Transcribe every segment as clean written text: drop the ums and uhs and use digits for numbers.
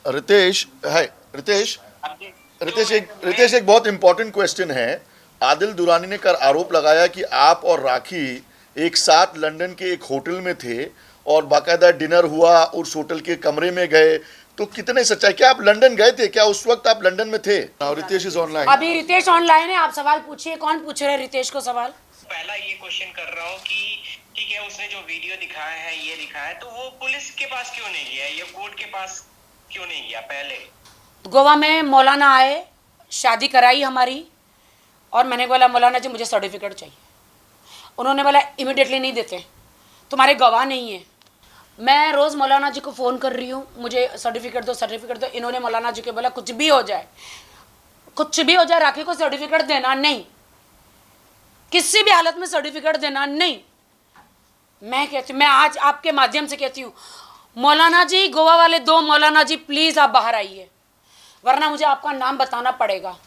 रितेश है। रितेश रितेश एक बहुत इंपॉर्टेंट क्वेश्चन है। आदिल दुरानी ने कर आरोप लगाया कि आप और राखी एक साथ लंदन के एक होटल में थे और बाकायदा डिनर हुआ, उस होटल के कमरे में गए। तो कितने सच्चाई, क्या आप लंदन गए थे? क्या उस वक्त आप लंदन में थे? Ritesh is online. अभी रितेश ऑनलाइन है, आप सवाल पूछिए। कौन पूछ रहे हैं रितेश को सवाल? पहला ये क्वेश्चन कर रहा हूँ कि ठीक है, उसने जो वीडियो दिखाया है, ये दिखाया है, तो वो पुलिस के पास क्यों नहीं गया या कोर्ट के पास क्यों नहीं गया पहले? गोवा में मौलाना आए, शादी कराई हमारी, और मैंने बोला मौलाना जी मुझे सर्टिफिकेट चाहिए। उन्होंने बोला इमिडिएटली नहीं देते, तुम्हारे गवाह नहीं है। मैं रोज़ मौलाना जी को फ़ोन कर रही हूँ, मुझे सर्टिफिकेट दो सर्टिफिकेट दो। इन्होंने मौलाना जी को बोला कुछ भी हो जाए, कुछ भी हो जाए, राखी को सर्टिफिकेट देना नहीं, किसी भी हालत में सर्टिफिकेट देना नहीं। मैं कहती, मैं आज आपके माध्यम से कहती हूँ, मौलाना जी, गोवा वाले दो मौलाना जी, प्लीज़ आप बाहर आइए, वरना मुझे आपका नाम बताना पड़ेगा।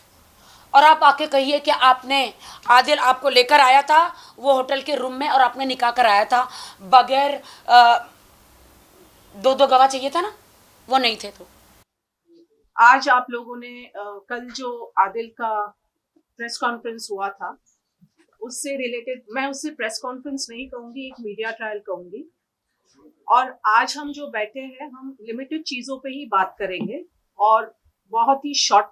और आप आके कहिए कि आपने, आदिल आपको लेकर आया था वो होटल के रूम में और आपने निकाह कराया था बगैर दो गवाह चाहिए था ना, वो नहीं थे। तो आज आप लोगों ने कल जो आदिल का प्रेस कॉन्फ्रेंस हुआ था उससे रिलेटेड, मैं उससे प्रेस कॉन्फ्रेंस नहीं कहूँगी, एक मीडिया ट्रायल कहूँगी। और आज हम जो बैठे हैं, हम लिमिटेड चीज़ों पे ही बात करेंगे और बहुत ही शॉर्ट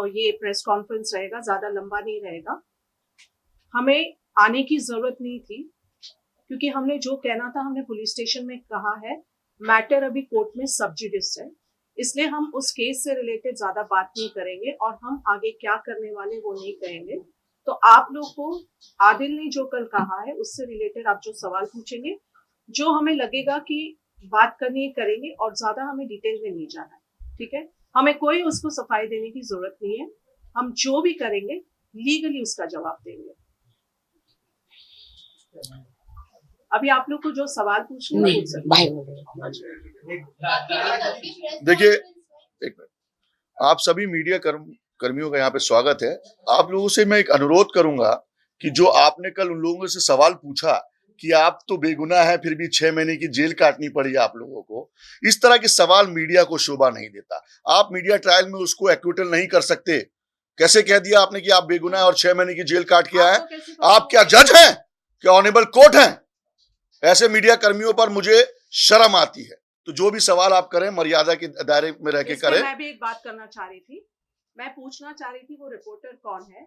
ये प्रेस कॉन्फ्रेंस रहेगा, ज़्यादा लंबा नहीं रहेगा। हमें आने की ज़रूरत नहीं थी क्योंकि हमने जो कहना था हमने पुलिस स्टेशन में कहा है। मैटर अभी कोर्ट में सब जुडिस है, इसलिए हम उस केस से रिलेटेड ज्यादा बात नहीं करेंगे और हम आगे क्या करने वाले वो नहीं कहेंगे। तो आप लोग को आदिल ने जो कल कहा है उससे रिलेटेड आप जो सवाल पूछेंगे, जो हमें लगेगा कि बात करनी है करेंगे, और ज्यादा हमें डिटेल में नहीं जाना है, ठीक है? हमें कोई उसको सफाई देने की जरूरत नहीं है। हम जो भी करेंगे लीगली उसका जवाब देंगे। अभी आप लोग को जो सवाल पूछना है पूछ सकते हैं। देखिए, एक मिनट, आप सभी मीडिया कर्मियों का यहाँ पे स्वागत है। आप लोगों से मैं एक अनुरोध करूंगा कि जो आपने कल उन लोगों से सवाल पूछा कि आप तो बेगुनाह है फिर भी 6 महीने की जेल काटनी पड़ी आप लोगों को, इस तरह के सवाल मीडिया को शोभा नहीं देता। आप मीडिया ट्रायल में उसको एक्विटल नहीं कर सकते। कैसे कह दिया आपने कि आप बेगुनाह और 6 महीने की जेल काट के आए? आप क्या जज हैं? क्या ऑनेबल कोर्ट हैं? ऐसे मीडिया कर्मियों पर मुझे शर्म आती है। तो जो भी सवाल आप करें मर्यादा के दायरे में रह के करें। मैं भी एक बात करना चाह रही थी, मैं पूछना चाह रही थी वो रिपोर्टर कौन है।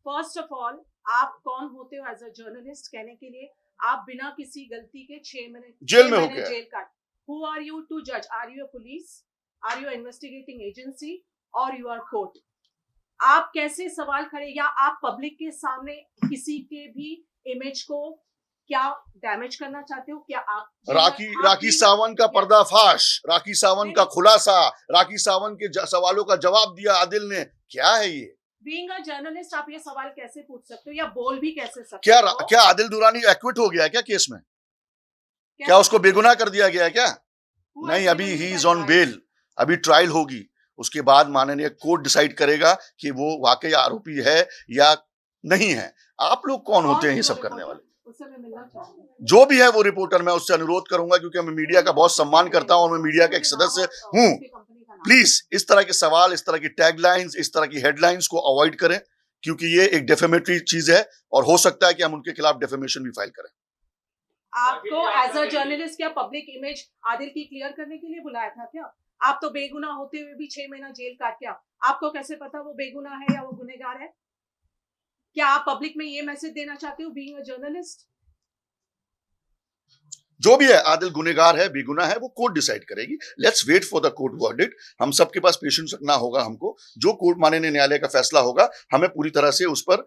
फर्स्ट ऑफ ऑल, आप कौन होते हो एज अ जर्नलिस्ट कहने के लिए आप बिना किसी गलती के 6 महीने जेल में हो गया। जेल काट? हु आर यू टू जज? Are you a police? Are you investigating agency or you are court? आप कैसे सवाल खड़े, या आप पब्लिक के सामने किसी के भी इमेज को क्या डैमेज करना चाहते हो? क्या आप राखी सावंत का पर्दाफाश, राखी सावंत का खुलासा, राखी सावंत के सवालों का जवाब दिया आदिल ने, क्या है ये? बीइंग अ जर्नलिस्ट आप ये सवाल कैसे पूछ सकते हो या बोल भी कैसे सकते क्या हो? क्या आदिल दुरानी एक्विट हो गया है क्या केस में? क्या उसको बेगुनाह कर दिया गया है क्या? नहीं, अभी ही इज ऑन बेल, अभी ट्रायल होगी। उसके बाद माननीय कोर्ट डिसाइड करेगा कि वो वाकई आरोपी है या नहीं है। आप लोग कौन होते हैं ये सब करने वाले? जो भी है वो रिपोर्टर, मैं उससे अनुरोध करूंगा क्योंकि मैं मीडिया का बहुत सम्मान करता हूं और मैं मीडिया का एक सदस्य हूं। प्लीज इस तरह के सवाल, इस तरह की टैगलाइंस, इस तरह की हेडलाइंस को अवॉइड करें क्योंकि ये एक डेफेमेटरी चीज है और हो सकता है कि हम उनके खिलाफ डेफेमेशन भी फाइल करें। आपको एज अ जर्नलिस्ट क्या पब्लिक इमेज आदिल की क्लियर करने के लिए बुलाया था क्या? आप तो बेगुनाह होते हुए भी 6 महीना जेल काट के आपको कैसे पता वो बेगुनाह है या वो गुनहगार है? क्या आप पब्लिक में ये मैसेज देना चाहते हो बीइंग अ जर्नलिस्ट? जो भी है, आदिल गुनहगार है बेगुनाह है वो कोर्ट डिसाइड करेगी। Let's wait for the court verdict. हम सबके पास पेशेंस रखना होगा हमको। जो कोर्ट माननीय न्यायालय का फैसला होगा हमें पूरी तरह से उस पर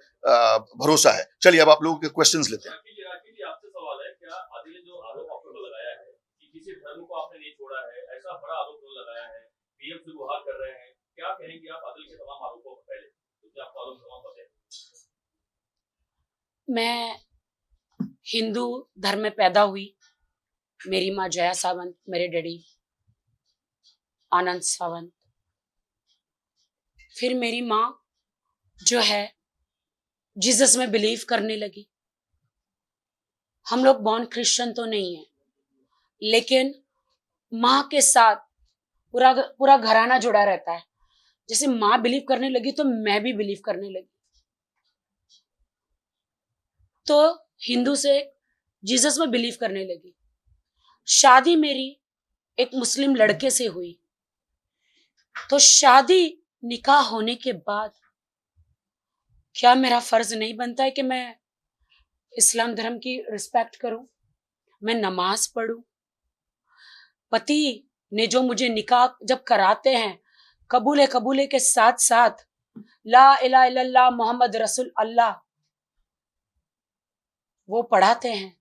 भरोसा है। चलिए अब आप लोगों के क्वेश्चंस लेते हैं। आपसे सवाल है, क्या आदिल ने जो आरोप आप पर लगाया है कि किसी धर्म को आपने नहीं छोड़ा है, ऐसा बड़ा आरोप लगाया है, पीएम से गुहार कर रहे हैं, क्या कहेंगे आप आदिल के तमाम आरोपों पर? पहले तो आपका आरोप तमाम पता है। मैं हिंदू धर्म में पैदा हुई। मेरी माँ जया सावंत, मेरे डैडी आनंद सावंत। फिर मेरी माँ जो है जीसस में बिलीव करने लगी। हम लोग बॉर्न क्रिश्चियन तो नहीं है, लेकिन माँ के साथ पूरा पूरा घराना जुड़ा रहता है। जैसे माँ बिलीव करने लगी तो मैं भी बिलीव करने लगी। तो हिंदू से जीसस में बिलीव करने लगी। शादी मेरी एक मुस्लिम लड़के से हुई। तो शादी निकाह होने के बाद क्या मेरा फर्ज नहीं बनता है कि मैं इस्लाम धर्म की रिस्पेक्ट करूं, मैं नमाज पढ़ूं? पति ने जो मुझे निकाह जब कराते हैं, कबूले के साथ साथ ला इलाहा इल्लल्लाह मोहम्मद रसूल अल्लाह वो पढ़ाते हैं,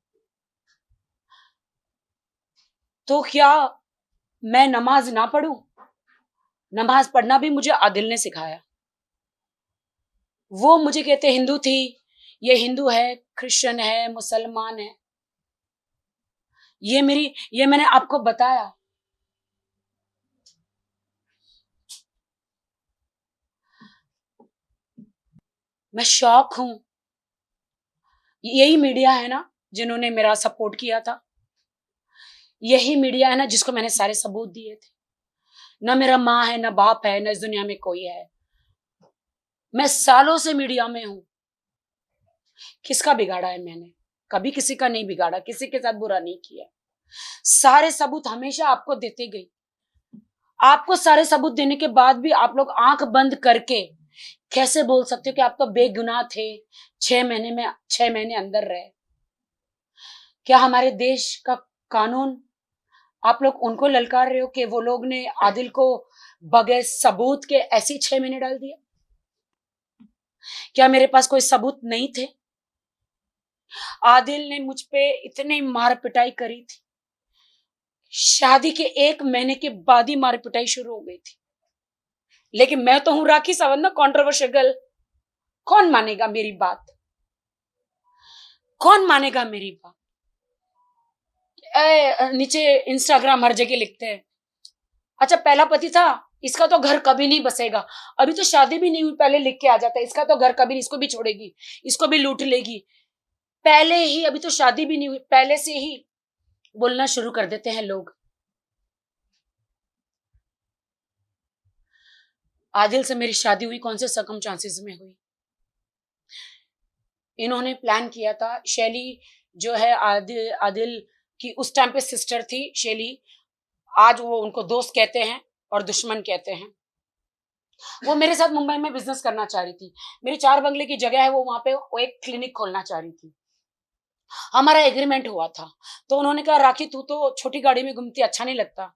तो क्या मैं नमाज ना पढ़ूं? नमाज पढ़ना भी मुझे आदिल ने सिखाया। वो मुझे कहते हिंदू थी, ये हिंदू है, क्रिश्चियन है, मुसलमान है। ये मैंने आपको बताया। मैं शौक हूं। यही मीडिया है ना जिन्होंने मेरा सपोर्ट किया था, यही मीडिया है ना जिसको मैंने सारे सबूत दिए थे। ना मेरा माँ है, ना बाप है, ना इस दुनिया में कोई है। मैं सालों से मीडिया में हूं। किसका बिगाड़ा है मैंने? कभी किसी का नहीं बिगाड़ा, किसी के साथ बुरा नहीं किया। सारे सबूत हमेशा आपको देते गई। आपको सारे सबूत देने के बाद भी आप लोग आंख बंद करके कैसे बोल सकते हो कि आप तो बेगुनाह थे, 6 महीने अंदर रहे? क्या हमारे देश का कानून आप लोग उनको ललकार रहे हो कि वो लोग ने आदिल को बगैर सबूत के ऐसे ही 6 महीने डाल दिया? क्या मेरे पास कोई सबूत नहीं थे? आदिल ने मुझ पे इतनी मार पिटाई करी थी, शादी के 1 महीने के बाद ही मार पिटाई शुरू हो गई थी। लेकिन मैं तो हूं राखी सावंत ना, कॉन्ट्रोवर्शियल गर्ल। कौन मानेगा मेरी बात? कौन मानेगा मेरी बात? नीचे इंस्टाग्राम हर जगह लिखते हैं, अच्छा पहला पति था, इसका तो घर कभी नहीं बसेगा। अभी तो शादी भी नहीं हुई, पहले लिख के आ जाता है इसका तो घर कभी नहीं, इसको भी छोड़ेगी, इसको भी लूट लेगी। पहले ही, अभी तो शादी भी नहीं हुई, पहले से ही बोलना शुरू कर देते हैं लोग। आदिल से मेरी शादी हुई कौन से सर्कमस्टांसेस में हुई? इन्होंने प्लान किया था। शैली जो है आदिल की उस टाइम पे सिस्टर थी, शैली। आज वो उनको दोस्त कहते हैं और दुश्मन कहते हैं। वो मेरे साथ मुंबई में बिजनेस करना चाह रही थी। मेरी 4 बंगले की जगह है, वो वहां पे वो एक क्लिनिक खोलना चाह रही थी। हमारा एग्रीमेंट हुआ था। तो उन्होंने कहा राखी तू तो छोटी गाड़ी में घूमती, अच्छा नहीं लगता,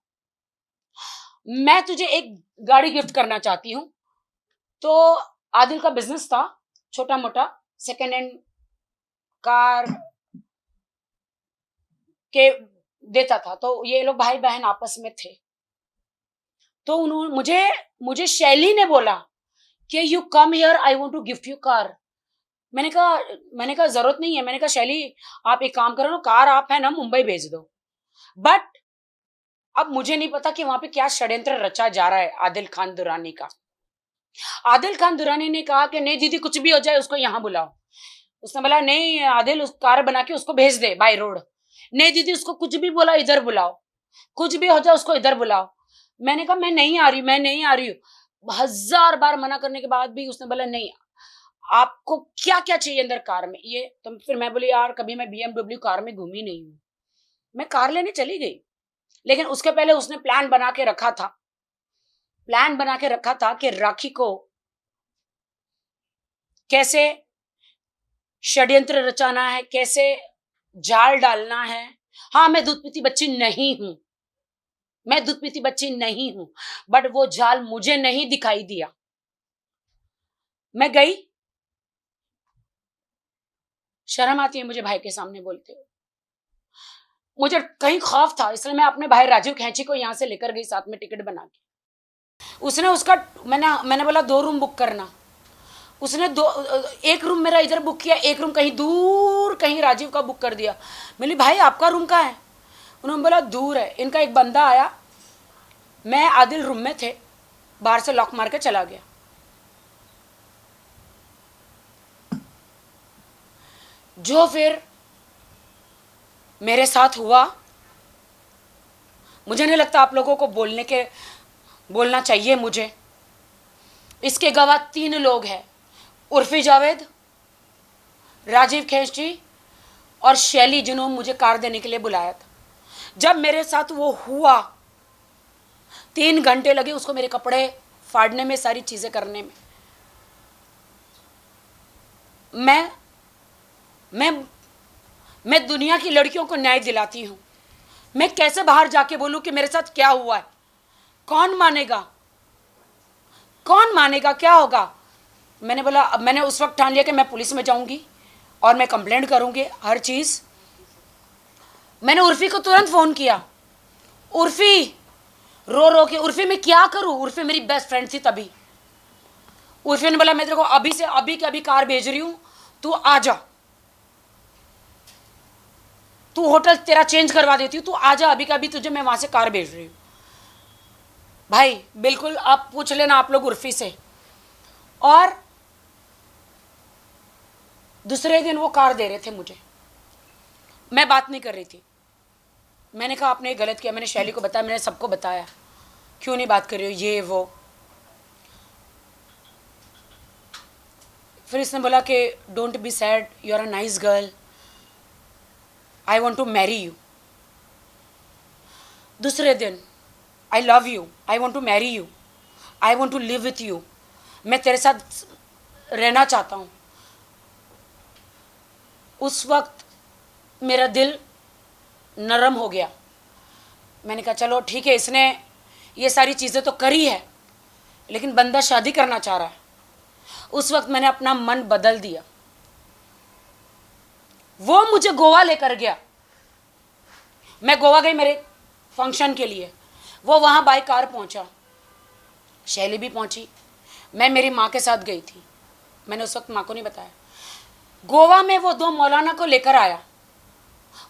मैं तुझे एक गाड़ी गिफ्ट करना चाहती हूँ। तो आदिल का बिजनेस था छोटा मोटा, सेकेंड हैंड कार के देता था। तो ये लोग भाई बहन आपस में थे। तो उन्होंने मुझे शैली ने बोला कि you come here, I want to gift you car. मैंने कहा जरूरत नहीं है। मैंने कहा शैली आप एक काम करो ना, कार आप है ना मुंबई भेज दो। बट अब मुझे नहीं पता कि वहां पे क्या षड्यंत्र रचा जा रहा है आदिल खान दुरानी का। आदिल खान दुरानी ने कहा कि नहीं दीदी कुछ भी हो जाए उसको यहाँ बुलाओ। उसने बोला नहीं आदिल, उस कार बना के उसको भेज दे बाय रोड। नहीं दीदी उसको कुछ भी बोला इधर बुलाओ, कुछ भी हो जाए उसको इधर बुलाओ। मैंने कहा मैं नहीं आ रही हूँ। 1000 बार मना करने के बाद भी उसने बोला नहीं, आपको क्या क्या चाहिए अंदर कार में ये। तो फिर मैं बोली यार कभी मैं BMW कार में घूमी नहीं हूँ। मैं कार लेने चली गई, लेकिन उसके पहले उसने प्लान बना के रखा था कि राखी को कैसे षड्यंत्र रचाना है, कैसे जाल डालना है। हाँ मैं दूध पीती बच्ची नहीं हूं, बट वो जाल मुझे नहीं दिखाई दिया। मैं गई, शर्म आती है मुझे भाई के सामने बोलते हुए। मुझे कहीं खौफ था, इसलिए मैं अपने भाई राजीव खैंची को यहां से लेकर गई साथ में टिकट बना के। उसने उसका मैंने बोला 2 रूम बुक करना। उसने 1 रूम मेरा इधर बुक किया, 1 रूम कहीं दूर कहीं राजीव का बुक कर दिया। बोली भाई आपका रूम कहाँ है? उन्होंने बोला दूर है। इनका एक बंदा आया, मैं आदिल रूम में थे, बाहर से लॉक मार के चला गया। जो फिर मेरे साथ हुआ, मुझे नहीं लगता आप लोगों को बोलने के बोलना चाहिए मुझे। इसके गवाह 3 लोग हैं, उर्फी जावेद, राजीव खेची और शैली, जिन्होंने मुझे कार देने के लिए बुलाया था। जब मेरे साथ वो हुआ 3 घंटे लगे उसको मेरे कपड़े फाड़ने में, सारी चीज़ें करने में। मैं दुनिया की लड़कियों को न्याय दिलाती हूँ। मैं कैसे बाहर जाके बोलूँ कि मेरे साथ क्या हुआ है? कौन मानेगा? कौन मानेगा? क्या होगा? मैंने बोला, अब मैंने उस वक्त ठान लिया कि मैं पुलिस में जाऊंगी और मैं कंप्लेंट करूंगी हर चीज़। मैंने उर्फी को तुरंत फ़ोन किया। उर्फी रो रो के, उर्फी मैं क्या करूं? उर्फी मेरी बेस्ट फ्रेंड थी तभी। उर्फी ने बोला, मैं तेरे को अभी से अभी के अभी कार भेज रही हूं, तू आ जा, तू होटल तेरा चेंज करवा देती हूँ, तू आ जा अभी का अभी, तुझे मैं वहां से कार भेज रही हूँ। भाई बिल्कुल आप पूछ लेना आप लोग उर्फी से। और दूसरे दिन वो कार दे रहे थे मुझे। मैं बात नहीं कर रही थी। मैंने कहा आपने गलत किया। मैंने शैली को बताया, मैंने सबको बताया, क्यों नहीं बात कर रही हो, ये वो। फिर इसने बोला कि don't be sad, you are a nice girl, I want to marry you. दूसरे दिन, I love you, I want to marry you, I want to live with you, मैं तेरे साथ रहना चाहता हूँ। उस वक्त मेरा दिल नरम हो गया। मैंने कहा चलो ठीक है, इसने ये सारी चीज़ें तो करी है, लेकिन बंदा शादी करना चाह रहा है। उस वक्त मैंने अपना मन बदल दिया। वो मुझे गोवा लेकर गया। मैं गोवा गई मेरे फंक्शन के लिए। वो वहाँ बाय कार पहुँचा, शैली भी पहुँची, मैं मेरी माँ के साथ गई थी। मैंने उस वक्त माँ को नहीं बताया। गोवा में वो 2 मौलाना को लेकर आया।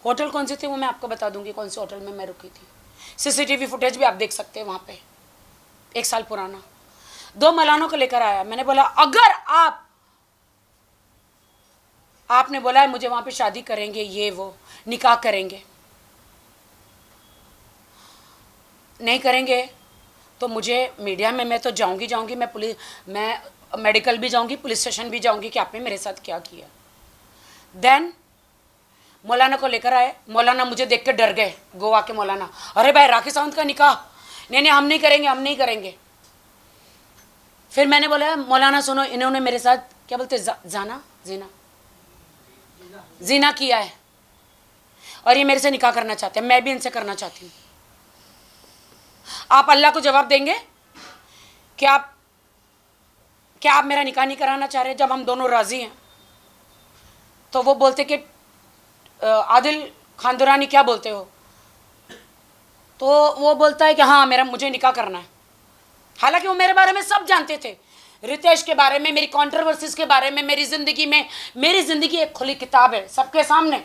होटल कौन सी थी वो मैं आपको बता दूंगी, कौन से होटल में मैं रुकी थी। सीसीटीवी फुटेज भी आप देख सकते हैं वहाँ पे, 1 साल पुराना। 2 मौलानों को लेकर आया। मैंने बोला अगर आपने बोला है मुझे वहाँ पे शादी करेंगे, ये वो निकाह करेंगे, नहीं करेंगे तो मुझे मीडिया में मैं तो जाऊंगी, मैं मेडिकल भी जाऊंगी, पुलिस स्टेशन भी जाऊंगी कि आपने मेरे साथ क्या किया। देन मौलाना को लेकर आए। मौलाना मुझे देख के डर गए, गोवा के मौलाना। अरे भाई राखी सावंत का निकाह, नहीं हम नहीं करेंगे, हम नहीं करेंगे। फिर मैंने बोला मौलाना सुनो, इन्होंने मेरे साथ क्या बोलते जीना किया है और ये मेरे से निकाह करना चाहते हैं, मैं भी इनसे करना चाहती हूँ। आप अल्लाह को जवाब देंगे कि क्या आप मेरा निकाह नहीं कराना चाह रहे? जब हम दोनों राजी हैं तो वो बोलते कि आदिल खान दुरानी क्या बोलते हो? तो वो बोलता है कि हाँ मुझे निकाह करना है। हालांकि वो मेरे बारे में सब जानते थे, रितेश के बारे में, मेरी कंट्रोवर्सीज के बारे में, मेरी ज़िंदगी एक खुली किताब है सबके सामने।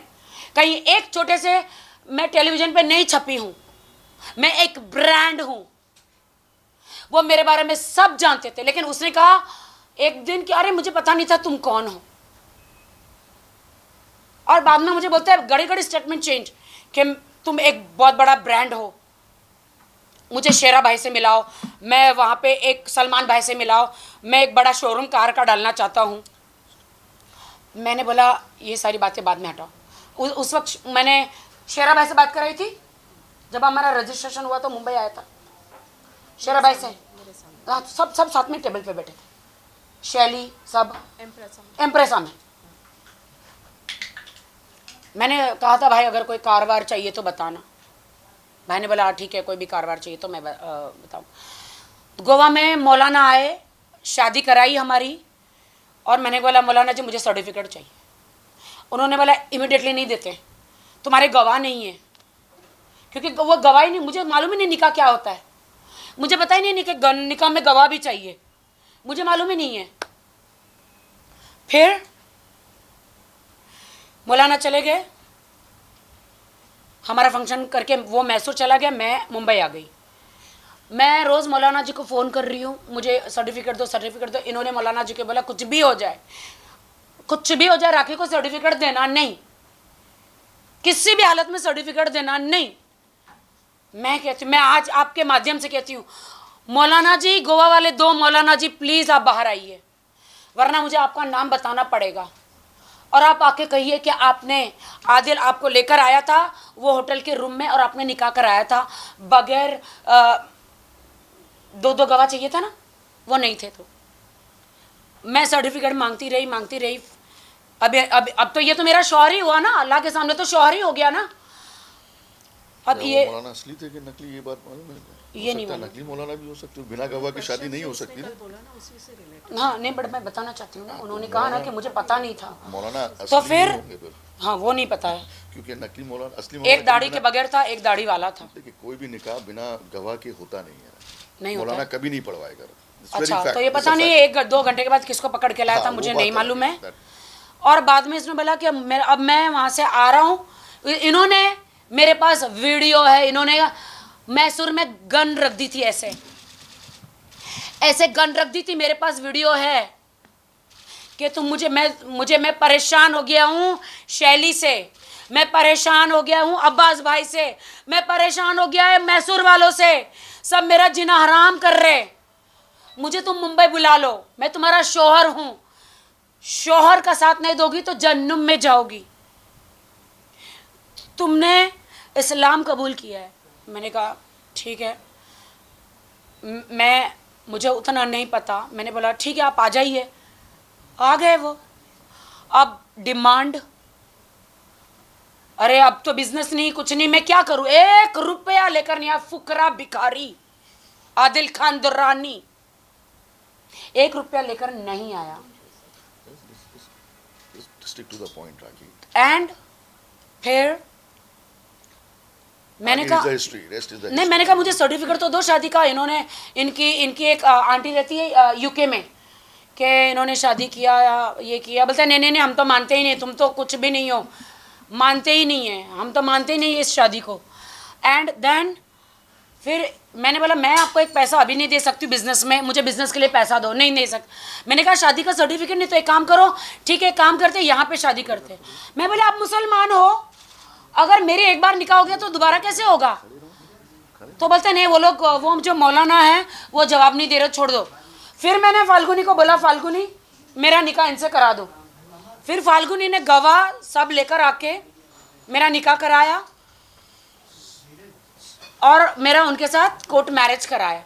कहीं एक छोटे से मैं टेलीविज़न पे नहीं छपी हूँ, मैं एक ब्रांड हूँ। वो मेरे बारे में सब जानते थे। लेकिन उसने कहा एक दिन कि अरे मुझे पता नहीं था तुम कौन हो। और बाद में मुझे बोलता है घड़ी स्टेटमेंट चेंज कि तुम एक बहुत बड़ा ब्रांड हो, मुझे शेरा भाई से मिलाओ, मैं वहाँ पे एक सलमान भाई से मिलाओ, मैं एक बड़ा शोरूम कार का डालना चाहता हूँ। मैंने बोला ये सारी बातें बाद में हटाओ। उस वक्त मैंने शेरा भाई से बात कराई थी। जब हमारा रजिस्ट्रेशन हुआ तो मुंबई आया था शेरा भाई से, सब साथ में टेबल पे बैठे थे, शैली सब एम्प्रेसा में। मैंने कहा था भाई अगर कोई कारवार चाहिए तो बताना। भाई ने बोला ठीक है, कोई भी कारवार चाहिए तो मैं बताऊँ। गोवा में मौलाना आए, शादी कराई हमारी, और मैंने बोला मौलाना जी मुझे सर्टिफिकेट चाहिए। उन्होंने बोला इमिडिएटली नहीं देते, तुम्हारे गवाह नहीं है। क्योंकि वो गवाह ही नहीं, मुझे मालूम ही नहीं निकाह क्या होता है, मुझे पता ही नहीं कि निकाह में गवाह भी चाहिए, मुझे मालूम ही नहीं है। फिर मौलाना चले गए, हमारा फंक्शन करके वो मैसूर चला गया, मैं मुंबई आ गई। मैं रोज़ मौलाना जी को फ़ोन कर रही हूँ, मुझे सर्टिफिकेट दो। इन्होंने मौलाना जी को बोला कुछ भी हो जाए राखी को सर्टिफिकेट देना नहीं, किसी भी हालत में सर्टिफिकेट देना नहीं। मैं आज आपके माध्यम से कहती हूँ मौलाना जी, गोवा वाले 2 मौलाना जी, प्लीज़ आप बाहर आइए, वरना मुझे आपका नाम बताना पड़ेगा। और आप आके कहिए कि आपने आदिल आपको लेकर आया था वो होटल के रूम में और आपने निकाह कराया था बगैर 2 गवाह चाहिए था ना, वो नहीं थे। तो मैं सर्टिफिकेट मांगती रही। अब तो ये तो मेरा शौहर ही हुआ ना, अल्लाह के सामने तो शौहर ही हो गया ना। अब क्या ये वो मौलाना असली थे कि नकली, ये बात मालूम है? ये नहीं हो सकता है मालूम। नकली मौलाना भी हो सकते, बिना गवाह की शादी नहीं हो सकती ना। बोला ना उसी से रिलेटेड। हाँ नहीं, बट मैं बताना चाहती हूँ ना, उन्होंने कहा ना कि मुझे पता नहीं था, मौलाना तो असली फिर नहीं होंगे फिर, हाँ वो नहीं पता है। क्योंकि नकली मौलाना, असली एक मौलाना दाढ़ी के बगैर था, एक दाढ़ी वाला था, देखिए कोई भी निकाह बिना गवाह के होता नहीं है, नहीं होता मौलाना है। कभी नहीं पढ़वाएगा। It's very अच्छा, fact, तो ये it's a पता नहीं fact. 1-2 घंटे के बाद किसको पकड़ के लाया हाँ, था, वो मुझे बात नहीं मालूम है। that- और बाद में इसने बोला कि अब मैं वहाँ से आ रहा हूँ, इन्होंने मेरे पास वीडियो है, इन्होंने मैसूर में गन रख दी थी, ऐसे गन रख दी थी, मेरे पास वीडियो है कि तुम मैं परेशान हो गया हूँ शैली से, मैं परेशान हो गया हूँ अब्बास भाई से, मैं परेशान हो गया है मैसूर वालों से, सब मेरा जीना हराम कर रहे, मुझे तुम मुंबई बुला लो, मैं तुम्हारा शौहर हूँ, शौहर का साथ नहीं दोगी तो जहन्नुम में जाओगी, तुमने इस्लाम कबूल किया है। मैंने कहा ठीक है, मुझे उतना नहीं पता, मैंने बोला ठीक है आप आ जाइए। आ गए वो। अब डिमांड, अरे अब तो बिजनेस नहीं, कुछ नहीं, मैं क्या करूं, 1 रुपया लेकर नहीं आया, फुकरा भिखारी आदिल खान दुर्रानी 1 रुपया लेकर नहीं आया। Stick to the point, rakhi. And फिर मैंने आगे कहा is the history, rest is the नहीं, history। मैंने कहा मुझे सर्टिफिकेट तो दो शादी का। इन्होंने इनकी एक आंटी रहती है यूके में, कि इन्होंने शादी किया या ये किया, बोलते नहीं नहीं नहीं, हम तो मानते ही नहीं, तुम तो कुछ भी नहीं हो, मानते ही नहीं है, हम तो मानते ही नहीं इस शादी को। एंड देन फिर मैंने बोला मैं आपको एक पैसा अभी नहीं दे सकती बिजनेस में, मुझे बिजनेस के लिए पैसा दो, नहीं दे सकती। मैंने कहा शादी का सर्टिफिकेट नहीं, तो एक काम करो, ठीक है काम करते यहाँ पे शादी करते। मैं बोले आप मुसलमान हो, अगर मेरे एक बार निकाह हो गया तो दोबारा कैसे होगा? तो बोलते नहीं, वो जो मौलाना है वो जवाब नहीं दे रहे, छोड़ दो। फिर मैंने फाल्गुनी को बोला, फाल्गुनी मेरा निकाह इनसे करा दो। फिर फाल्गुनी ने गवाह सब लेकर आके मेरा निकाह कराया और मेरा उनके साथ कोर्ट मैरिज कराया।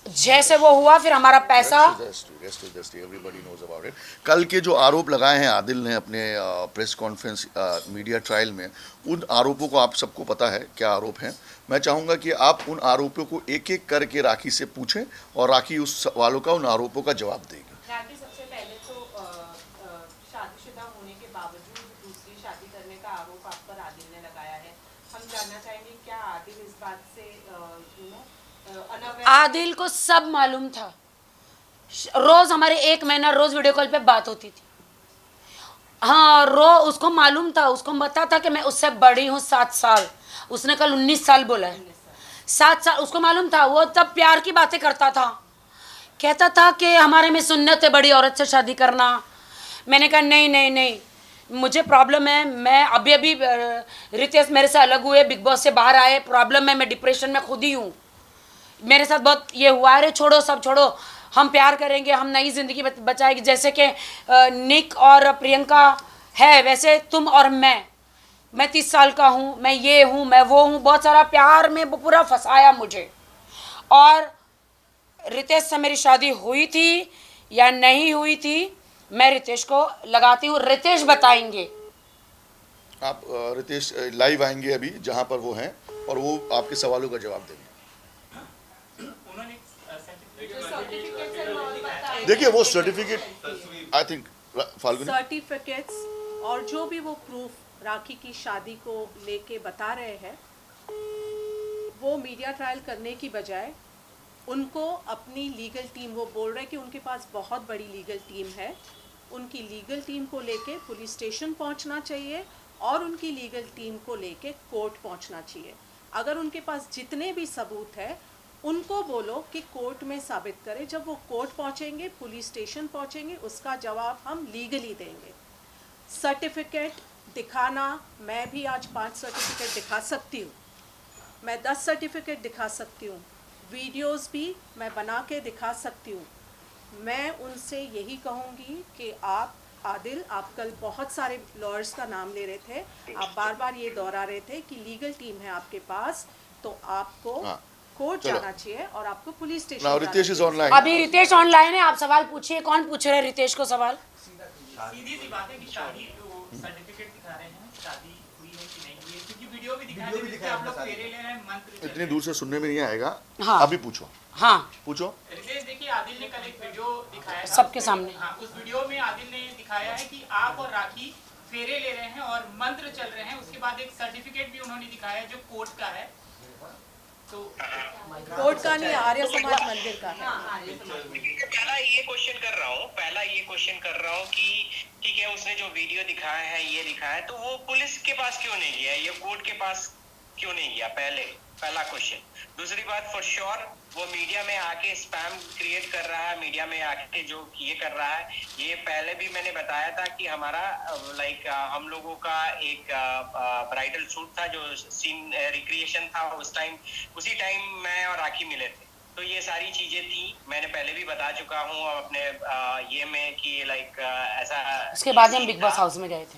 जैसे वो हुआ फिर हमारा पैसा, Rest is the history, everybody knows about it। कल के जो आरोप लगाए हैं आदिल ने अपने प्रेस कॉन्फ्रेंस मीडिया ट्रायल में, उन आरोपों को आप सबको पता है क्या आरोप हैं। मैं चाहूँगा कि आप उन आरोपों को एक एक करके राखी से पूछें और राखी उस सवालों का, उन आरोपों का जवाब देगी। राखी, सबसे पहले तो शादीशुदा होने के बावजूद दूसरी शादी करने का आरोप आप पर आदिल ने लगाया है। हम जानना चाहेंगे क्या आदिल इस बात से अनअवेयर? आदिल को सब मालूम था, रोज हमारे 1 महीना रोज वीडियो कॉल पे बात होती थी। हाँ उसको मालूम था, उसको पता था कि मैं उससे बड़ी हूँ 7 साल, उसने कल 19 साल बोला है, 7 साल उसको मालूम था। वो तब प्यार की बातें करता था, कहता था कि हमारे में सुन्नत है बड़ी औरत से शादी करना। मैंने कहा नहीं नहीं नहीं, मुझे प्रॉब्लम है, मैं अभी रितेश मेरे से अलग हुए, बिग बॉस से बाहर आए, प्रॉब्लम है, मैं डिप्रेशन में खुद ही हूँ, मेरे साथ बहुत ये हुआ है, छोड़ो सब छोड़ो, हम प्यार करेंगे, हम नई ज़िंदगी बचाएंगे, जैसे कि निक और प्रियंका है वैसे तुम और मैं 30 साल का हूँ, मैं ये हूँ, मैं वो हूँ, बहुत सारा प्यार में पूरा फंसाया मुझे। और रितेश से मेरी शादी हुई थी या नहीं हुई थी, मैं रितेश को लगाती हूँ, रितेश बताएंगे। आप रितेश लाइव आएंगे अभी जहां पर वो हैं और वो आपके सवालों का जवाब देंगे। देखिए वो certificate I think Falguni, certificates और जो भी वो प्रूफ राखी की शादी को लेके बता रहे हैं, वो मीडिया ट्रायल करने की बजाय उनको अपनी लीगल टीम, वो बोल रहे हैं कि उनके पास बहुत बड़ी लीगल टीम है, उनकी लीगल टीम को लेके पुलिस स्टेशन पहुंचना चाहिए और उनकी लीगल टीम को लेके कोर्ट पहुंचना चाहिए। अगर उनके पास जितने भी सबूत है उनको बोलो कि कोर्ट में साबित करें। जब वो कोर्ट पहुंचेंगे, पुलिस स्टेशन पहुंचेंगे, उसका जवाब हम लीगली देंगे। सर्टिफिकेट दिखाना, मैं भी आज 5 सर्टिफिकेट दिखा सकती हूँ, मैं 10 सर्टिफिकेट दिखा सकती हूँ, वीडियोस भी मैं बना के दिखा सकती हूँ। मैं उनसे यही कहूँगी कि आप आदिल, आप कल बहुत सारे लॉयर्स का नाम ले रहे थे, आप बार बार ये दोहरा रहे थे कि लीगल टीम है आपके पास, तो आपको हाँ, कोर्ट चलो। जाना चाहिए और आपको पुलिस स्टेशन नाउ जाना रितेश इज चाहिए। ऑनलाइन। अभी रितेश ऑनलाइन है, आप सवाल पूछिए। कौन पूछ रहे हैं रितेश को सवाल? सीधी सी बात है कि शादी वो सर्टिफिकेट दिखा रहे हैं, शादी हुई है कि नहीं हुई है, क्योंकि वीडियो भी दिखा रहे हैं जिसमें आप लोग फेरे ले रहे हैं, मंत्र चल इतनी रहे दूर से सुनने में नहीं आएगा। हाँ। अभी पूछो, हाँ, पूछो। हैं। रितेश, देखिए, आदिल ने कल एक वीडियो दिखाया था सबके सामने। हाँ, उस वीडियो में आदिल ने दिखाया है कि आप और राखी फेरे ले रहे हैं और मंत्र चल रहे हैं। उसके बाद एक सर्टिफिकेट भी उन्होंने दिखाया जो कोर्ट का है, तो कोर्ट का नहीं, आर्य समाज मंदिर का है। पहला ये क्वेश्चन कर रहा हूँ कि ठीक है, उसने जो वीडियो दिखाया है, ये दिखाया है, तो वो पुलिस के पास क्यों नहीं गया या कोर्ट के पास क्यों नहीं गया? पहला क्वेश्चन। दूसरी बात, फॉर श्योर वो मीडिया में आके स्पैम क्रिएट कर रहा है, मीडिया में आके जो ये कर रहा है, ये पहले भी मैंने बताया था कि हमारा हम लोगों का एक ब्राइडल शूट था, जो सीन रिक्रिएशन था, उसी टाइम मैं और राखी मिले थे। तो ये सारी चीजें थी, मैंने पहले भी बता चुका हूँ अपने ये में कि ऐसा। उसके बाद हम बिग बॉस हाउस में गए थे।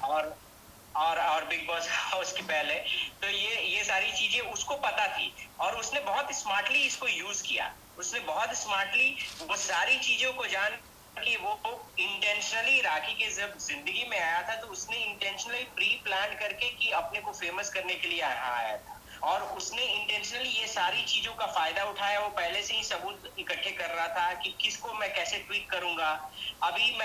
और बिग बॉस हाउस के पहले तो ये सारी चीजें उसको पता थी और उसने बहुत स्मार्टली इसको यूज किया। उसने बहुत स्मार्टली वो सारी चीजों को जान कि वो इंटेंशनली राखी के जब जिंदगी में आया था, तो उसने इंटेंशनली प्री प्लान करके कि अपने को फेमस करने के लिए आया था और उसने इंटेंशनली ये सारी चीजों का फायदा उठाया। वो पहले से ही सबूत इकट्ठे कर रहा था कि किसको मैं कैसे ट्वीट करूंगा। अभी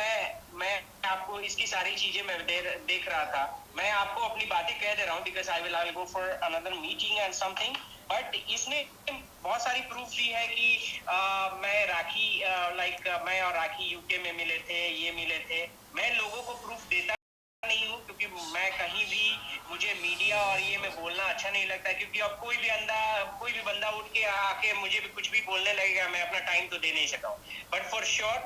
मैं आपको इसकी सारी चीजें मैं देख रहा था। मैं आपको अपनी बातें कह दे रहा हूँ because I will go for another meeting and something, but इसने बहुत सारी प्रूफ दी है कि मैं मैं और राखी यूके में मिले थे। मैं लोगों को प्रूफ देता नहीं हूँ क्योंकि मैं कहीं भी, मुझे मीडिया और ये में बोलना अच्छा नहीं लगता, क्योंकि अब कोई भी बंदा उठ के आके मुझे भी कुछ भी बोलने लगेगा, मैं अपना टाइम तो दे नहीं सका हूँ। But for sure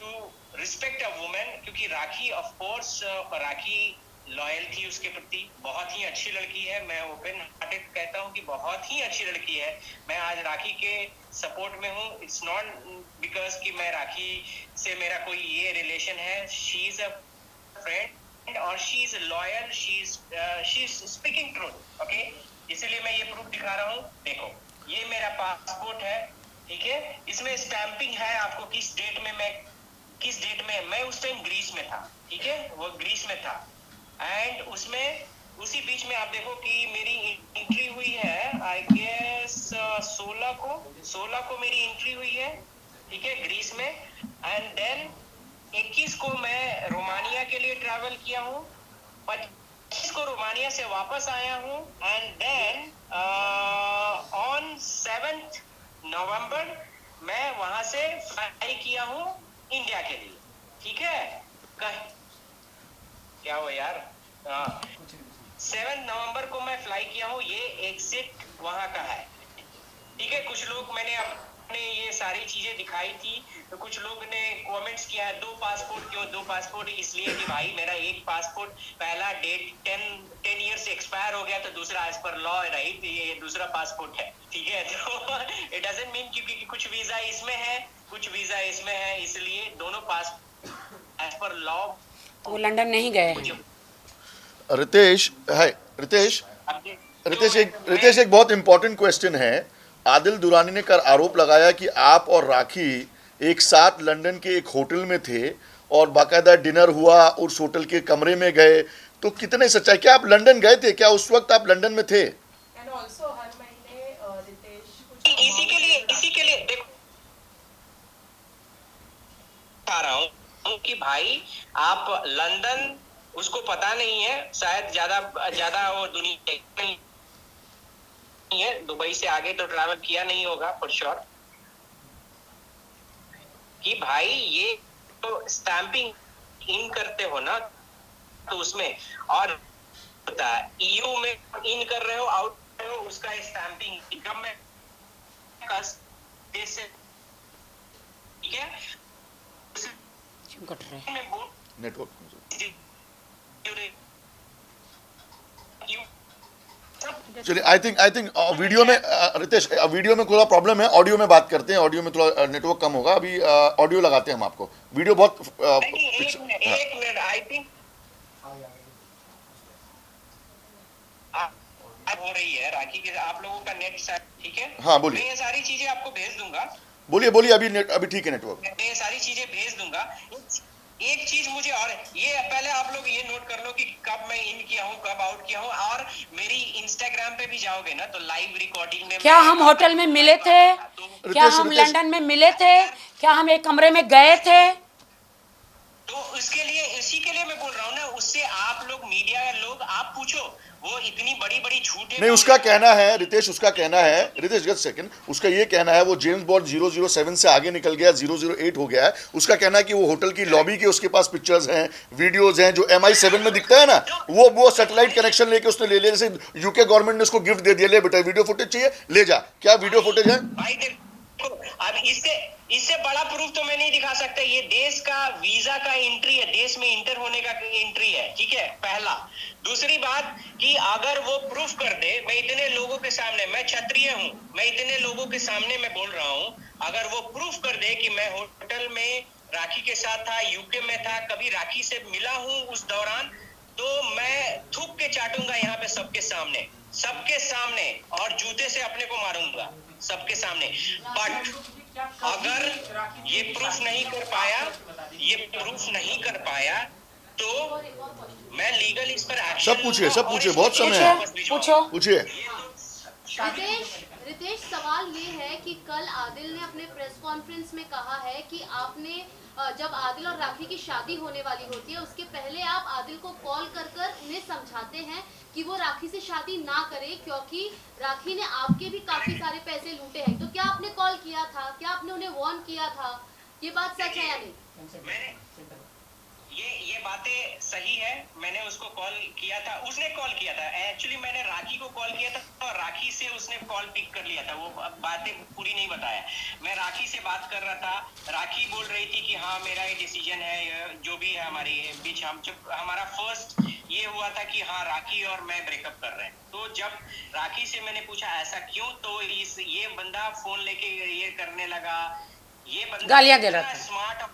to respect a women, क्योंकि Rakhi of course Rakhi loyal थी उसके प्रति, बहुत ही अच्छी लड़की है। मैं ओपन हार्टेड कहता हूँ कि बहुत ही अच्छी लड़की है। मैं आज राखी के सपोर्ट में हूँ। इट्स नॉट बिकॉज कि मैं राखी से मेरा कोई ये रिलेशन है। शी इज अ फ्रेंड और she is loyal, she is speaking truth, okay. इसीलिए मैं ये प्रूफ दिखा रहा हूँ। देखो, ये मेरा पासपोर्ट है, ठीक है। इसमें स्टैंपिंग है आपको किस डेट में मैं उस टाइम ग्रीस में था, ठीक है, वो ग्रीस में था। एंड उसमें उसी बीच में आप देखो कि मेरी एंट्री हुई है, आई गेस 16 को मेरी एंट्री हुई है, ठीक है, ग्रीस में। एंड देन 21 को मैं रोमानिया के लिए ट्रैवल किया हूँ, 25 को रोमानिया से वापस आया हूँ। एंड देन ऑन 7 नवंबर मैं वहां से फ्लाई किया हूँ इंडिया के लिए, ठीक है। क्या हुआ यार? 7 नवंबर को मैं फ्लाई किया हूँ। ये एग्जिट वहां का है, ठीक है। कुछ लोग, मैंने अपने ये सारी चीजें दिखाई थी, तो कुछ लोग ने कमेंट्स किया है 2 पासपोर्ट क्यों? 2 पासपोर्ट इसलिए कि भाई मेरा एक पासपोर्ट पहला डेट 10 ईयर से एक्सपायर हो गया, तो दूसरा एज पर लॉ राइट ये दूसरा पासपोर्ट है, ठीक है। तो इट डजंट मीन क्योंकि कुछ वीजा इसमें है, कुछ वीजा इसमें है, इसलिए दोनों पासपोर्ट एज पर लॉ। तो वो लंदन नहीं गए हैं। रितेश, हाय रितेश। रितेश एक बहुत इंपॉर्टेंट क्वेश्चन है। आदिल दुरानी ने कर आरोप लगाया कि आप और राखी एक साथ लंदन के एक होटल में थे और बाकायदा डिनर हुआ, उस होटल के कमरे में गए, तो कितने सच्चाई? क्या आप लंदन गए थे? क्या उस वक्त आप लंदन में थे? एंड ऑल्सो हर महीने रितेश इसी के लिए देखो आ रहा हूँ कि भाई आप लंदन, उसको पता नहीं है शायद, ज्यादा वो दुनिया नहीं है, दुबई से आगे तो ट्रैवल किया नहीं होगा फॉर श्योर, कि भाई ये तो स्टैंपिंग इन करते हो ना, तो उसमें और होता है ईयू में इन कर रहे हो, आउट कर रहे हो, उसका स्टैंपिंग कब में देश से, ठीक है। क्यों कट रहे हैं? नेटवर्क सब चलिए आई थिंक वीडियो में रितेश वीडियो में थोड़ा प्रॉब्लम है, ऑडियो में बात करते हैं, ऑडियो में थोड़ा नेटवर्क कम होगा, अभी ऑडियो लगाते हैं हम आपको, वीडियो बहुत नहीं, हाँ। एक मिनट आई थिंक हो रही है राखी के आप लोगों का नेट, ठीक है? हाँ, बोलिए। मैं ये सारी चीजें आपको भेज दूंगा, बोलिए बोलिए, अभी ठीक है नेटवर्क। मैं ये सारी चीजें भेज दूंगा। एक चीज मुझे और, ये पहले आप लोग ये नोट कर लो कि कब मैं इन किया हूँ, कब आउट किया हूँ, और मेरी इंस्टाग्राम पे भी जाओगे ना तो लाइव रिकॉर्डिंग में क्या हम होटल में मिले थे? क्या हम रितेश, लंदन में मिले थे? क्या हम एक कमरे में गए थे? तो इसके लिए, इसी के लिए मैं बोल रहा हूँ ना, उससे आप लोग मीडिया लोग आप पूछो, वो इतनी बड़ी बड़ी झूठे नहीं, उसका कहना है रितेश, उसका कहना है रितेश जस्ट सेकंड, उसका ये कहना है वो जेम्स बॉन्ड 007 से आगे निकल गया, 008 हो गया है। उसका कहना है कि वो होटल की लॉबी के उसके पास पिक्चर्स हैं, वीडियोस हैं, जो MI7 में दिखता है ना, वो सैटेलाइट कनेक्शन लेके उसने ले लिया। जैसे यूके गवर्नमेंट ने उसको गिफ्ट दे दिया, ले बेटा वीडियो फुटेज चाहिए ले जा, क्या वीडियो फुटेज है? भाई देखो, अब इससे बड़ा प्रूफ तो मैं नहीं दिखा सकता। ये देश का वीजा का एंट्री है, देश में इंटर होने का एंट्री है, ठीक है, पहला। दूसरी बात कि अगर वो प्रूफ कर दे, मैं इतने लोगों के सामने, मैं क्षत्रिय हूं, मैं इतने लोगों के सामने मैं बोल रहा हूं, अगर वो प्रूफ कर दे कि मैं होटल में राखी के साथ था, यूके में था, कभी राखी से मिला हूं उस दौरान, तो मैं थूक के चाटूंगा यहाँ पे सबके सामने, और जूते से अपने को मारूंगा सबके सामने। बट अगर ये प्रूफ नहीं कर पाया, तो मैं लीगल इस पर एक्शन सब पूछिए, लूंगा सब और पूछिए, इसको बहुत समय है। पूछो। पूछिए। रितेश, सवाल ये है कि कल आदिल ने अपने प्रेस कॉन्फ्रेंस में कहा है कि आपने जब आदिल और राखी की शादी होने वाली होती है उसके पहले आप आदिल को कॉल कर उन्हें समझाते हैं कि वो राखी से शादी ना करे, क्योंकि राखी ने आपके भी काफी सारे पैसे लूटे हैं। तो क्या आपने कॉल किया था? क्या आपने उन्हें वार्न किया था? ये बात सच है या नहीं? मैंने ये बातें सही है, मैंने उसको कॉल किया था, उसने कॉल किया था, एक्चुअली मैंने राखी को कॉल किया था और राखी से उसने कॉल पिक कर लिया था। वो बातें पूरी नहीं बताया, मैं राखी से बात कर रहा था, राखी बोल रही थी कि हाँ मेरा ये डिसीजन है, जो भी है हमारे बीच, हम जब हमारा फर्स्ट ये हुआ था कि हाँ राखी और मैं ब्रेकअप कर रहे हैं, तो जब राखी से मैंने पूछा ऐसा क्यों, तो ये बंदा फोन लेके ये करने लगा, ये बंदा गालियां दे रहा था। स्मार्ट और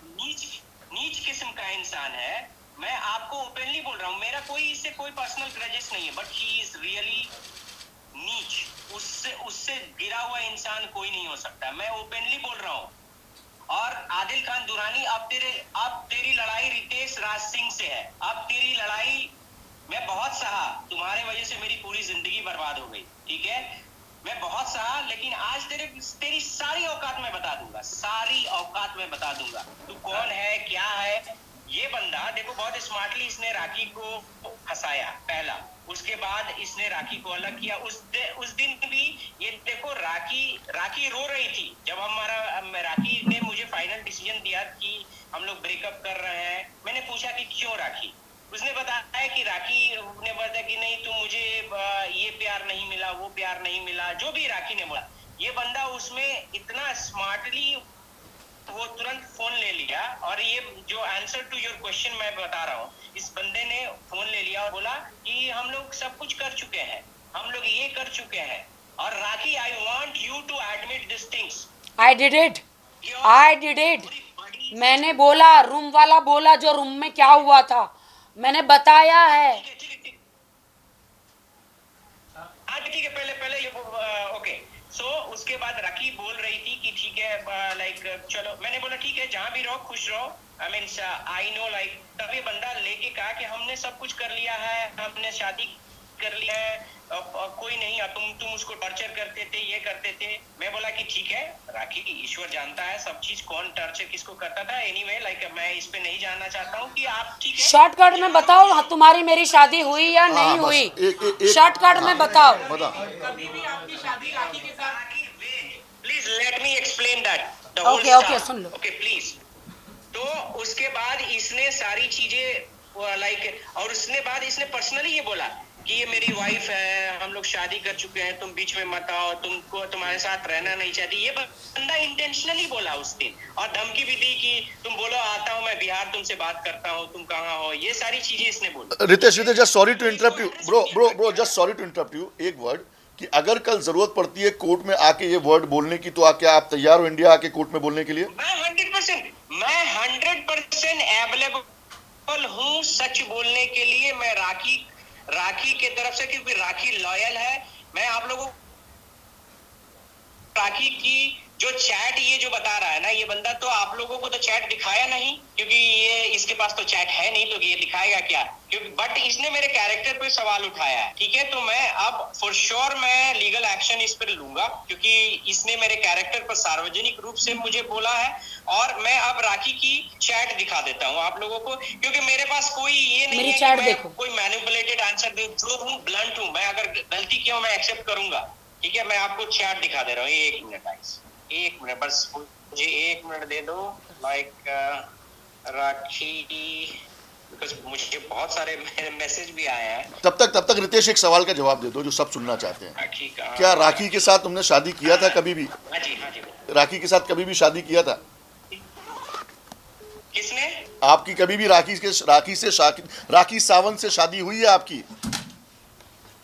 नीच किस्म का इंसान है। मैं आपको ओपनली बोल रहा हूँ, मेरा कोई इससे कोई पर्सनल ग्रजेस नहीं है, बट ही इज रियली नीच। उससे गिरा हुआ इंसान कोई नहीं हो सकता, मैं ओपनली बोल रहा हूँ। और आदिल खान दुरानी, अब तेरी लड़ाई रितेश राज सिंह से है, अब तेरी लड़ाई मैं बहुत सहा, तुम्हारे वजह से मेरी पूरी जिंदगी बर्बाद हो गई, ठीक है, मैं बहुत सहा, लेकिन आज तेरी सारी औकात में बता दूंगा, सारी औकात में बता दूंगा तू कौन है, क्या है। ये बंदा देखो बहुत स्मार्टली इसने राखी को फंसाया पहला, उसके बाद इसने राखी को अलग किया। उस दिन भी ये देखो राखी रो रही थी जब राखी ने मुझे फाइनल डिसीजन दिया कि हम लोग ब्रेकअप कर रहे हैं। मैंने पूछा कि क्यों राखी, उसने बताया कि राखी ने बताया कि नहीं तुम मुझे ये प्यार नहीं मिला, वो प्यार नहीं मिला, जो भी राखी ने बोला। ये बंदा उसमें इतना स्मार्टली वो तुरंत फोन ले लिया, और ये जो आंसर टू योर क्वेश्चन मैं बता रहा हूँ, इस बंदे ने फोन ले लिया और बोला कि हम लोग सब कुछ कर चुके हैं, हम लोग ये कर चुके हैं, और Rakhi I want you to admit this things. I did it. मैंने बोला, रूम वाला बोला जो रूम में क्या हुआ था, मैंने बताया है। ठीक है, पहले ये ओके। सो उसके बाद राखी बोल रही थी कि ठीक है लाइक चलो, मैंने बोला ठीक है जहां भी रहो खुश रहो, I mean I know like. तब ये बंदा लेके कहा कि हमने सब कुछ कर लिया है, हमने शादी कर लिया है, कोई नहीं, अब तुम उसको टॉर्चर करते थे, ये करते थे। मैं बोला कि ठीक है राखी, ईश्वर जानता है सब चीज, कौन टॉर्चर किसको करता था। एनीवे लाइक मैं इस पे नहीं जानना चाहता हूँ कि आप ठीक है। शॉर्टकट में बताओ तुम्हारी मेरी शादी हुई या नहीं हुई, शॉर्टकट में बताओ। कभी भी आपकी शादी राखी के साथ, please let me explain that. Okay, soon low. Okay please. तो उसके बाद इसने सारी चीजें लाइक, और उसने बाद इसने पर्सनली ये बोला कि ये मेरी वाइफ है, हम लोग शादी कर चुके हैं, तुम बीच में मत आओ, तुमको तुम्हारे साथ रहना नहीं चाहती। ये बंदा इंटेंशनली बोला उस दिन, और धमकी भी दी कि तुम बोलो आता हूँ मैं बिहार, तुमसे बात करता हूँ, तुम कहाँ हो, ये सारी चीजें इसने बोली। Ritesh, just sorry to interrupt you bro, just sorry to interrupt you, एक वर्ड कि अगर कल जरूरत पड़ती है कोर्ट में आके ये वर्ड बोलने की, तो क्या आप तैयार हो इंडिया आके कोर्ट में बोलने के लिए? मैं 100% अवेलेबल हूँ सच बोलने के लिए। मैं राखी के तरफ से, क्योंकि राखी लॉयल है। मैं आप लोगों राखी की जो चैट ये जो बता रहा है ना ये बंदा, तो आप लोगों को तो चैट दिखाया नहीं, क्योंकि ये इसके पास तो चैट है नहीं, तो ये दिखाएगा क्या? क्योंकि बट इसने मेरे कैरेक्टर पे सवाल उठाया है, ठीक है। तो मैं अब फॉर श्योर मैं लीगल एक्शन इस पर लूंगा, क्योंकि इसने मेरे कैरेक्टर पर सार्वजनिक रूप से मुझे बोला है। और मैं अब राखी की चैट दिखा देता हूँ आप लोगों को, क्योंकि मेरे पास कोई ये नहीं मेरी है चैट कि मैं देखो। कोई मैनिपुलेटेड आंसर दूं। जो हूँ ब्लंट हूँ, मैं अगर गलती की हूँ मैं एक्सेप्ट करूंगा, ठीक है। मैं आपको चैट दिखा दे रहा हूँ, 1 मिनट गाइस, 1 मिनट बस, मुझे 1 मिनट दे दो। लाइक राखी, बिकॉज मुझे बहुत सारे मैसेज भी आए हैं। तब तक रितेश एक सवाल का जवाब दे दो जो सब सुनना चाहते हैं। राखी का, क्या राखी के साथ तुमने शादी किया था कभी भी? हाँ जी, हाँ जी। राखी के साथ कभी भी शादी किया था? किसने? आपकी कभी भी राखी सावंत से शादी हुई है आपकी?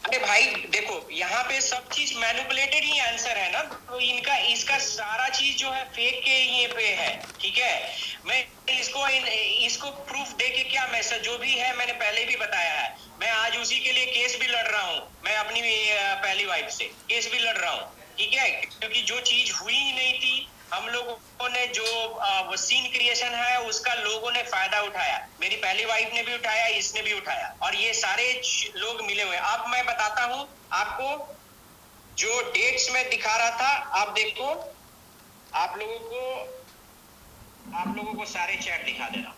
अरे भाई देखो, यहाँ पे सब चीज मैनिपुलेटेड ही आंसर है ना, तो इसका सारा चीज जो है फेक के ये पे है, ठीक है। मैं इसको प्रूफ दे के क्या मैसेज जो भी है मैंने पहले भी बताया है। मैं आज उसी के लिए केस भी लड़ रहा हूँ, मैं अपनी पहली वाइफ से केस भी लड़ रहा हूँ, ठीक है। क्योंकि जो चीज हुई ही नहीं थी, हम लोगों ने जो वो सीन क्रिएशन है उसका लोगों ने फायदा उठाया। मेरी पहली वाइफ ने भी उठाया, इसने भी उठाया, और ये सारे लोग मिले हुए। अब मैं बताता हूँ आपको, जो डेट्स में दिखा रहा था, आप देखो, आप लोगों को सारे चैट दिखा दे रहा हूँ।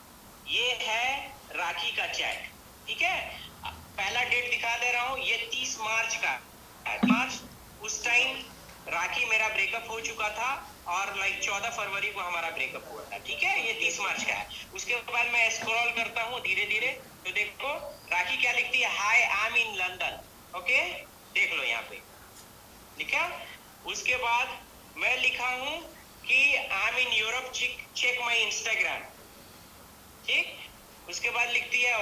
ये है राखी का चैट, ठीक है। पहला डेट दिखा दे रहा हूँ, ये 30 मार्च का है। मार्च उस टाइम राखी मेरा ब्रेकअप हो चुका था, और लाइक 14 फरवरी को हमारा ब्रेकअप हुआ था, ठीक है। ये 30 मार्च का है। उसके बाद मैं स्क्रॉल करता हूँ धीरे धीरे, तो देखो राखी क्या लिखती है, hi I am in London, okay, देख लो यहाँ पे लिखा। उसके बाद मैं लिखा हूँ कि I am in Europe, check my Instagram, ठीक। उसके बाद लिखती है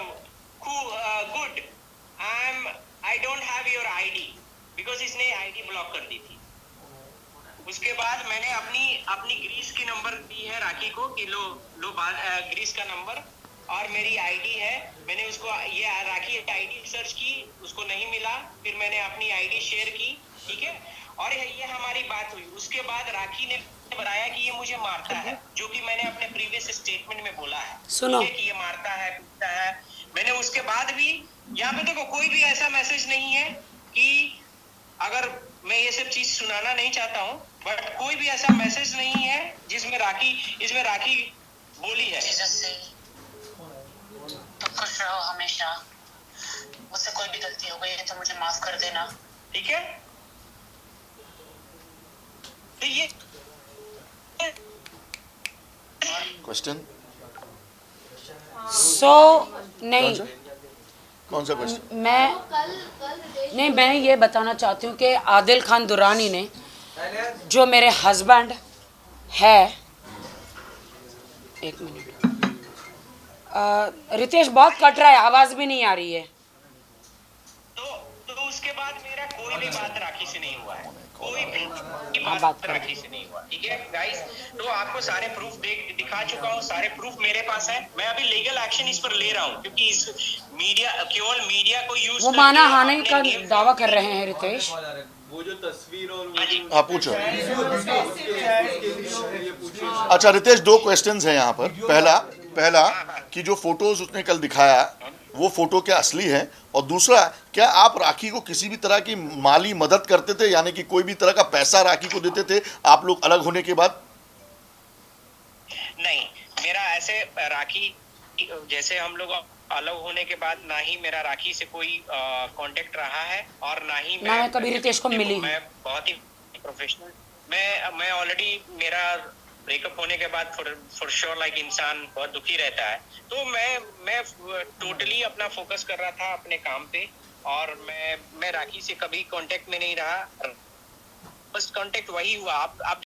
good, I don't have your ID, because इसने आईडी ब्लॉक कर दी थी। उसके बाद मैंने अपनी ग्रीस की नंबर दी है राखी को कि लो ग्रीस का नंबर, और मेरी आईडी है। मैंने उसको ये राखी आईडी सर्च की, उसको नहीं मिला, फिर मैंने अपनी आईडी शेयर की, ठीक है। और ये हमारी बात हुई। उसके बाद राखी ने बताया कि ये मुझे मारता है, जो कि मैंने अपने प्रीवियस स्टेटमेंट में बोला है, सुनो कि ये मारता है, पीटता है। मैंने उसके बाद भी यहाँ पे देखो कोई भी ऐसा मैसेज नहीं है कि, अगर मैं ये सब चीज सुनाना नहीं चाहता हूँ, बट कोई भी ऐसा मैसेज नहीं है जिसमें राखी बोली है। तो खुश रहो हमेशा, मुझसे कोई भी गलती हो गई है तो मुझे माफ कर देना, ठीक है। तो ये क्वेश्चन नहीं, कौन सा क्वेश्चन? मैं नहीं, मैं ये बताना चाहती हूँ कि आदिल खान दुरानी ने, जो मेरे हस्बैंड है, 1 मिनट, रितेश बहुत कट रहा है, आवाज़ भी नहीं आ रही है। तो उसके बाद मेरा कोई भी बात राखी से नहीं हुआ है, कोई भी बात बात राखी से नहीं हुआ, ठीक है गाइस। तो आपको सारे प्रूफ दिखा चुका हूँ, सारे प्रूफ मेरे पास है। मैं अभी लीगल एक्शन इस पर ले रहा हूँ, क्योंकि इस केवल मीडिया को यूज, वो माना हाने का दावा कर रहे हैं रितेश। वो जो तस्वीर और हाँ पूछो। अच्छा रितेश, 2 क्वेश्चंस हैं यहाँ पर। पहला कि जो फोटोज उसने कल दिखाया वो फोटो क्या असली है, और दूसरा क्या आप राखी को किसी भी तरह की माली मदद करते थे, यानी कि कोई भी तरह का पैसा राखी को देते थे आप लोग अलग होने के बाद? नहीं, मेरा ऐसे राखी जैसे हम लोग अलग होने के बाद ना ही मेरा राखी से कोई कांटेक्ट रहा है, और ना ही मैं कभी रितेश को मिली। मैं बहुत ही प्रोफेशनल, मैं ऑलरेडी मेरा ब्रेकअप होने के बाद फॉर श्योर लाइक इंसान बहुत दुखी रहता है। तो मैं टोटली अपना फोकस कर रहा था अपने काम पे, और मैं राखी से कभी कांटेक्ट में नहीं रहा। फर्स्ट कांटेक्ट वही हुआ। आप